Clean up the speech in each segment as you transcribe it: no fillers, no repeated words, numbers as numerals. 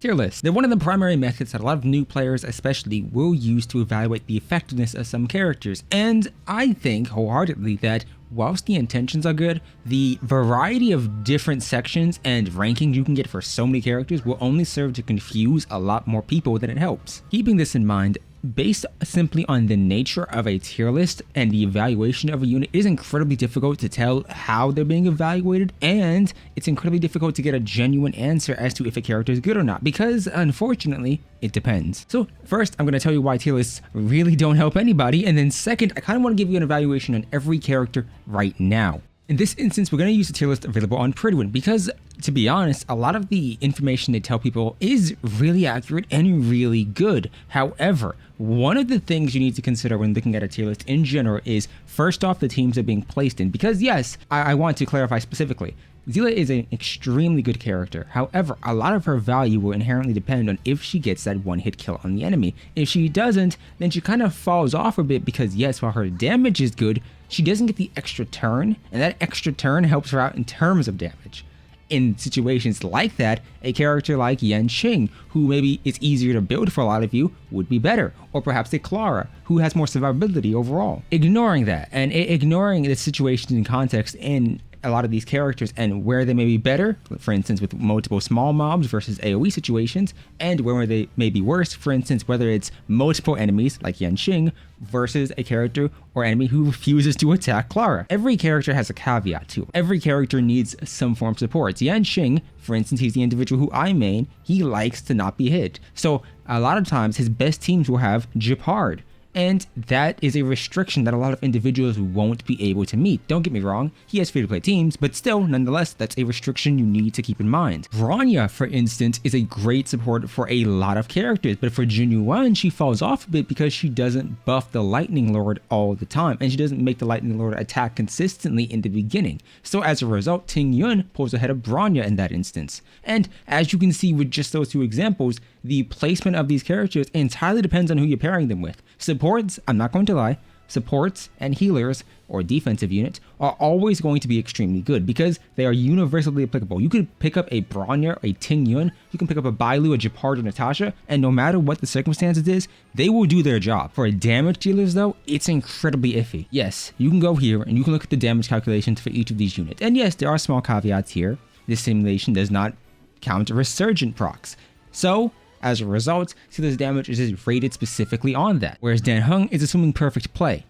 Tier list. They're one of the primary methods that a lot of new players especially will use to evaluate the effectiveness of some characters, and I think wholeheartedly that whilst the intentions are good, the variety of different sections and rankings you can get for so many characters will only serve to confuse a lot more people than it helps. Keeping this in mind, based simply on the nature of a tier list and the evaluation of a unit, it is incredibly difficult to tell how they're being evaluated, and it's incredibly difficult to get a genuine answer as to if a character is good or not, because unfortunately, it depends. So first, I'm going to tell you why tier lists really don't help anybody, and then second, I kind of want to give you an evaluation on every character right now. In this instance, we're going to use the tier list available on Prettywind because, to be honest, a lot of the information they tell people is really accurate and really good. However, one of the things you need to consider when looking at a tier list in general is, first off, the teams they're being placed in. Because yes, I want to clarify specifically, Seele is an extremely good character. However, a lot of her value will inherently depend on if she gets that one-hit kill on the enemy. If she doesn't, then she kind of falls off a bit because yes, while her damage is good, she doesn't get the extra turn, and that extra turn helps her out in terms of damage. In situations like that, a character like Yanqing, who maybe is easier to build for a lot of you, would be better. Or perhaps a Clara, who has more survivability overall. Ignoring that, and ignoring the situations and context in a lot of these characters and where they may be better, for instance with multiple small mobs versus AoE situations, and where they may be worse, for instance whether it's multiple enemies like Yanqing versus a character or enemy who refuses to attack Clara. Every character has a caveat to it. Every character needs some form of support. Yanqing, for instance, he's the individual who I main, he likes to not be hit. So a lot of times his best teams will have Jeopard. And that is a restriction that a lot of individuals won't be able to meet. Don't get me wrong, he has free-to-play teams, but still, nonetheless, that's a restriction you need to keep in mind. Bronya, for instance, is a great support for a lot of characters, but for Jinyuan, she falls off a bit because she doesn't buff the Lightning Lord all the time, and she doesn't make the Lightning Lord attack consistently in the beginning. So as a result, Ting Yun pulls ahead of Bronya in that instance. And as you can see with just those two examples, the placement of these characters entirely depends on who you're pairing them with. Supports, I'm not going to lie, supports and healers or defensive units are always going to be extremely good because they are universally applicable. You could pick up a Bronya, a Ting Yun, you can pick up a Bailu, a Jeopard, or Natasha, and no matter what the circumstances is, they will do their job. For damage dealers though, it's incredibly iffy. Yes, you can go here and you can look at the damage calculations for each of these units. And yes, there are small caveats here. This simulation does not count resurgent procs. So, as a result, Seele's damage is rated specifically on that, whereas Dan Heng is assuming perfect play.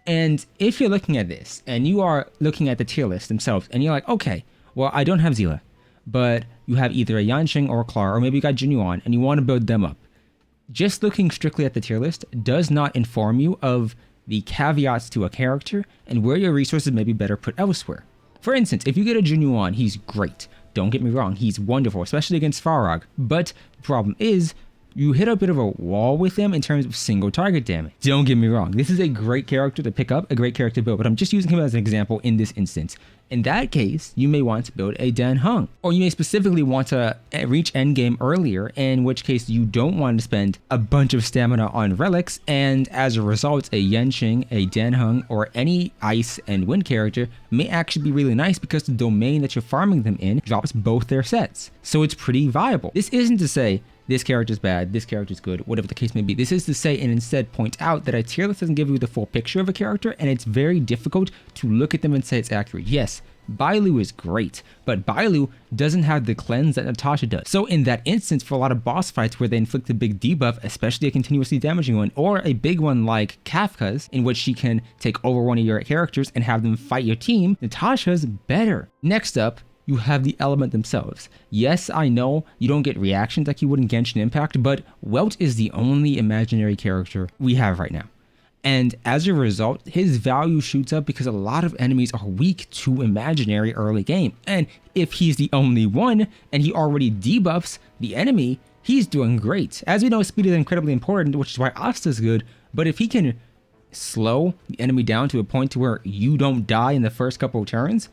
And if you're looking at this, and you are looking at the tier list themselves, and you're like, okay, well, I don't have Seele, but you have either a Yanqing or a Clara, or maybe you got Jinyuan, and you want to build them up. Just looking strictly at the tier list does not inform you of the caveats to a character, and where your resources may be better put elsewhere. For instance, if you get a Jinyuan, he's great. Don't get me wrong, he's wonderful, especially against Farag, but the problem is, you hit a bit of a wall with him in terms of single target damage. Don't get me wrong, this is a great character to pick up, a great character to build, but I'm just using him as an example in this instance. In that case, you may want to build a Dan Heng, or you may specifically want to reach endgame earlier, in which case you don't want to spend a bunch of stamina on relics, and as a result, a Yanqing, a Dan Heng, or any ice and wind character may actually be really nice because the domain that you're farming them in drops both their sets. So it's pretty viable. This isn't to say this character's bad, this character's good, whatever the case may be. This is to say and instead point out that a tier list doesn't give you the full picture of a character, and it's very difficult to look at them and say it's accurate. Yes, Bailu is great, but Bailu doesn't have the cleanse that Natasha does. So in that instance, for a lot of boss fights where they inflict a big debuff, especially a continuously damaging one, or a big one like Kafka's, in which she can take over one of your characters and have them fight your team, Natasha's better. Next up, you have the element themselves. Yes, I know you don't get reactions like you would in Genshin Impact, but Welt is the only imaginary character we have right now. And as a result, his value shoots up because a lot of enemies are weak to imaginary early game. And if he's the only one, and he already debuffs the enemy, he's doing great. As we know, speed is incredibly important, which is why Asta's good, but if he can slow the enemy down to a point to where you don't die in the first couple of turns,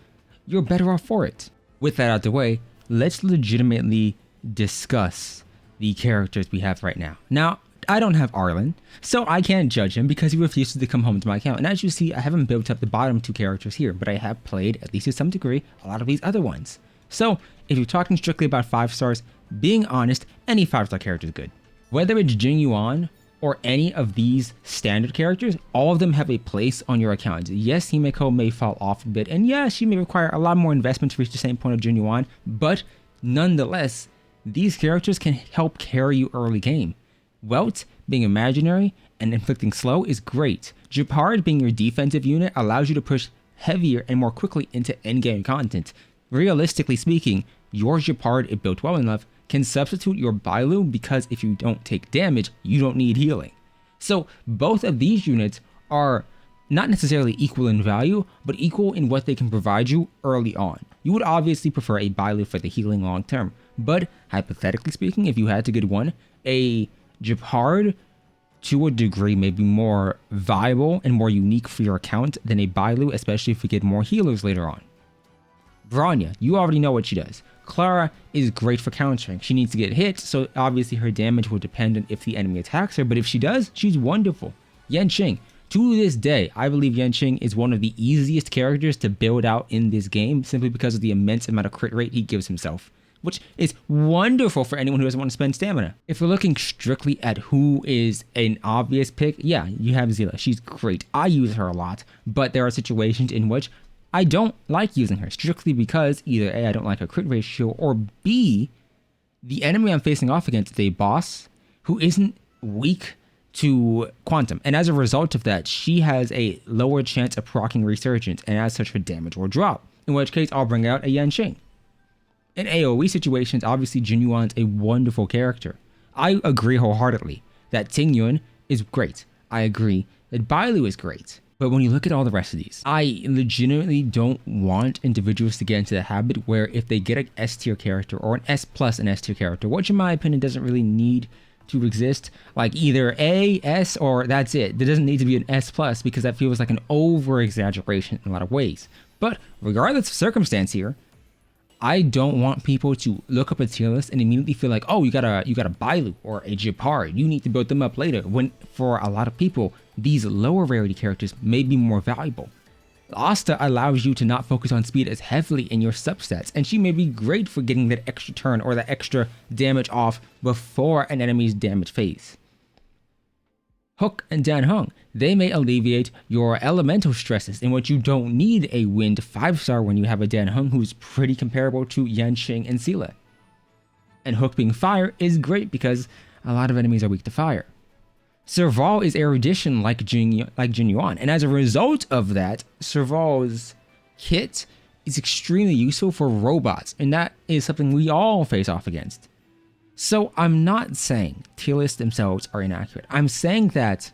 you're better off for it. With that out the way, let's legitimately discuss the characters we have right now. Now, I don't have Arlen, so I can't judge him because he refuses to come home to my account. And as you see, I haven't built up the bottom two characters here, but I have played, at least to some degree, a lot of these other ones. So if you're talking strictly about 5 stars, being honest, any 5-star character is good. Whether it's Jing Yuan or any of these standard characters, all of them have a place on your account. Yes, Himeko may fall off a bit, and yeah, she may require a lot more investment to reach the same point of Jing Yuan, but nonetheless, these characters can help carry you early game. Welt being imaginary and inflicting slow is great. Japard being your defensive unit allows you to push heavier and more quickly into endgame content. Realistically speaking, your Japard, if built well enough, can substitute your Bailu because if you don't take damage, you don't need healing. So both of these units are not necessarily equal in value, but equal in what they can provide you early on. You would obviously prefer a Bailu for the healing long term, but hypothetically speaking, if you had to get one, a Japard to a degree may be more viable and more unique for your account than a Bailu, especially if you get more healers later on. Bronya, you already know what she does. Clara is great for countering. She needs to get hit, so obviously her damage will depend on if the enemy attacks her, but if she does, she's wonderful. Yanqing, to this day, I believe Yanqing is one of the easiest characters to build out in this game simply because of the immense amount of crit rate he gives himself, which is wonderful for anyone who doesn't want to spend stamina. If we're looking strictly at who is an obvious pick, yeah, you have Zilla. She's great. I use her a lot, but there are situations in which I don't like using her strictly because either A, I don't like her crit ratio, or B, the enemy I'm facing off against is a boss who isn't weak to quantum, and as a result of that, she has a lower chance of proccing Resurgence, and as such her damage will drop, in which case I'll bring out a Yanqing. In AoE situations, obviously Jin Yuan's a wonderful character. I agree wholeheartedly that Ting Yun is great. I agree that Bailu is great. But when you look at all the rest of these, I legitimately don't want individuals to get into the habit where if they get an S tier character or an S plus an S tier character, which in my opinion doesn't really need to exist, like either A, S, or that's it. There doesn't need to be an S plus because that feels like an over exaggeration in a lot of ways. But regardless of circumstance here, I don't want people to look up a tier list and immediately feel like, oh, you got a Bailu or a Japard. You need to build them up later. When for a lot of people, these lower rarity characters may be more valuable. Asta allows you to not focus on speed as heavily in your substats, and she may be great for getting that extra turn or that extra damage off before an enemy's damage phase. Hook and Dan Heng, they may alleviate your elemental stresses in which you don't need a wind 5-star when you have a Dan Heng who's pretty comparable to Yanqing and Sila. And Hook being fire is great because a lot of enemies are weak to fire. Serval is erudition like Jin Yuan, and as a result of that, Serval's kit is extremely useful for robots, and that is something we all face off against. So I'm not saying tier lists themselves are inaccurate. I'm saying that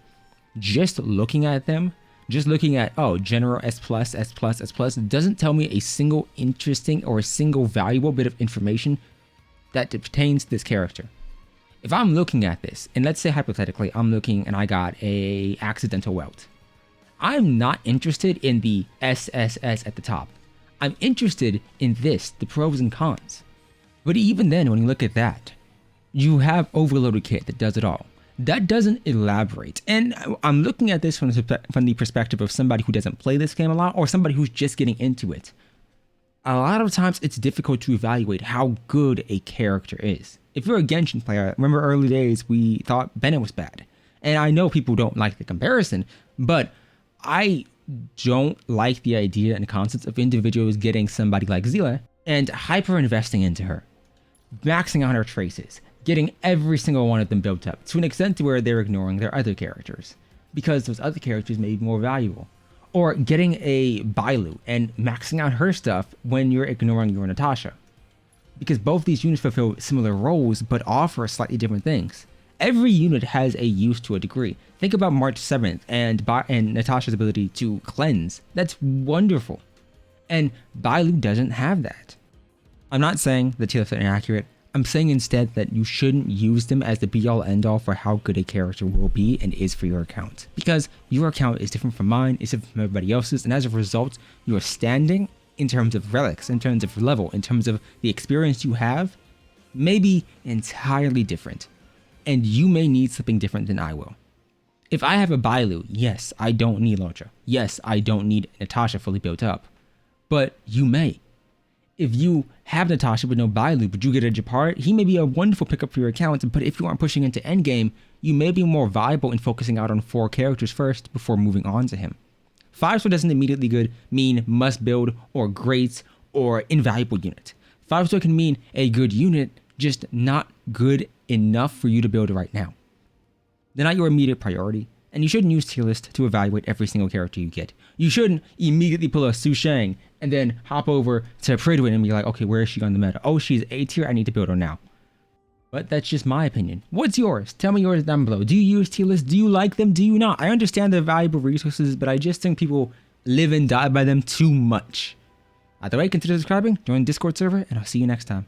just looking at them, just looking at, oh, general S+, doesn't tell me a single interesting or a single valuable bit of information that pertains to this character. If I'm looking at this, and let's say hypothetically, I'm looking and I got a accidental welt, I'm not interested in the SSS at the top. I'm interested in this, the pros and cons. But even then, when you look at that, you have overloaded kit that does it all. That doesn't elaborate. And I'm looking at this from the perspective of somebody who doesn't play this game a lot or somebody who's just getting into it. A lot of times it's difficult to evaluate how good a character is. If you're a Genshin player, remember early days we thought Bennett was bad. And I know people don't like the comparison, but I don't like the idea and concepts of individuals getting somebody like Zila and hyper investing into her, maxing out her traces, getting every single one of them built up to an extent to where they're ignoring their other characters because those other characters may be more valuable. Or getting a Bailu and maxing out her stuff when you're ignoring your Natasha. Because both these units fulfill similar roles but offer slightly different things. Every unit has a use to a degree. Think about March 7th and Natasha's ability to cleanse. That's wonderful. And Bailu doesn't have that. I'm not saying the tier lists are inaccurate. I'm saying instead that you shouldn't use them as the be-all end-all for how good a character will be and is for your account. Because your account is different from mine, it's different from everybody else's, and as a result, your standing in terms of relics, in terms of level, in terms of the experience you have, may be entirely different. And you may need something different than I will. If I have a Bailu, yes, I don't need Lontra. Yes, I don't need Natasha fully built up. But you may. If you have Natasha with no buy loop, but you get a Japar, he may be a wonderful pickup for your account, but if you aren't pushing into endgame, you may be more viable in focusing out on 4 characters first before moving on to him. 5-star doesn't immediately good mean must build or great or invaluable unit. 5-star can mean a good unit, just not good enough for you to build right now. They're not your immediate priority, and you shouldn't use tier list to evaluate every single character you get. You shouldn't immediately pull a Su Shang and then hop over to Pridwin and be like, okay, where is she on the meta? Oh, she's A tier, I need to build her now. But that's just my opinion. What's yours? Tell me yours down below. Do you use tier lists? Do you like them? Do you not? I understand they're valuable resources, but I just think people live and die by them too much. Either way, consider subscribing, join the Discord server, and I'll see you next time.